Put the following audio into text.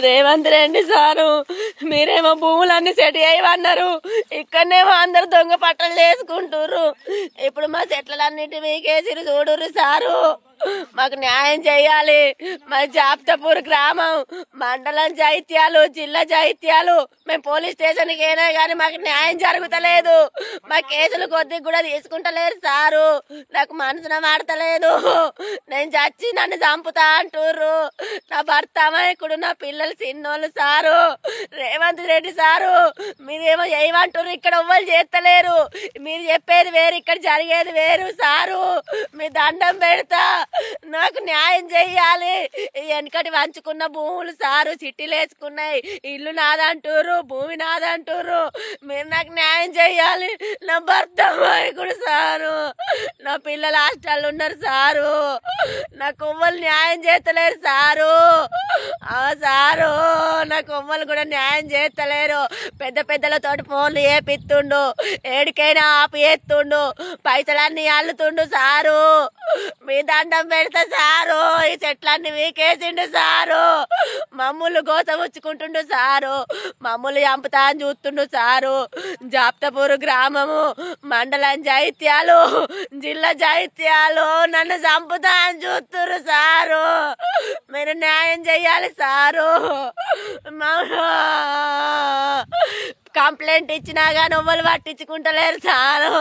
Revanth Reddy sir మీరేమో భూములన్నీ set చేయమన్నారు, ఇక్కడనేమో అందరు దొంగ పట్టలు చేసుకుంటుర్రు. ఇప్పుడు మా చెట్లన్నింటి మీకేసిరు చూడుర్రు సారు. మాకు న్యాయం చేయాలి. మా జాప్తపూర్ గ్రామం మండలం జైత్యాలు, జిల్లా జైత్యాలు. మేము పోలీస్ స్టేషన్కి అయినా కానీ మాకు న్యాయం జరుగుతలేదు. మా కేసులు కొద్దిగా కూడా తీసుకుంటలేరు సారు. నాకు మనసున మాడతలేదు. నేను చచ్చి నన్ను చంపుతా అంటుర్రు. నా భర్త అమాయకుడు, నా పిల్లలు చిన్నోళ్ళు సారు. రేవంత్ రెడ్డి సారు మీరేమో ఏమంటుర్రు, ఇక్కడ ఎవ్వరు చేస్తలేరు. మీరు చెప్పేది వేరు, ఇక్కడ జరిగేది వేరు సారు. మీ దండం పెడతా, నాకు న్యాయం చెయ్యాలి. వెనకటి వంచుకున్న భూములు సారు సిటీలు వేసుకున్నాయి. ఇల్లు నాదంటూరు, భూమి నాదంటూరు. మీరు నాకు న్యాయం చెయ్యాలి. నా భర్త అమాయకుడు సారు, నా పిల్లలు హాస్టల్లో ఉన్నారు సారు. నా కొమ్మలు న్యాయం చేస్తలేరు సారు. సారు నా కొమ్మలు కూడా న్యాయం చేస్తలేరు. పెద్ద పెద్దలతోటి ఫోన్లు ఏపిస్తుండు, ఏడికైనా ఆపి ఎత్తుండు, పైసలన్నీ అల్లుతుండు సారు. మీ దండం పెడతా సారు. ఈ చెట్లన్నీ వీకేసిండు సారు. మమ్ములు గోసముచ్చుకుంటుండు సారు. మమ్ములు చంపుతా అని చూస్తుండు సారు. జాప్తపూర్ గ్రామము మండలం జైత్యాలు, జిల్లా జైత్యాలు. నన్ను చంపుతా అని చూస్తున్నారు సారు. మీరు న్యాయం చెయ్యాలి సారు. కంప్లైంట్ ఇచ్చినా కానీ ఎవ్వరు పట్టించుకుంటలేరు సారు.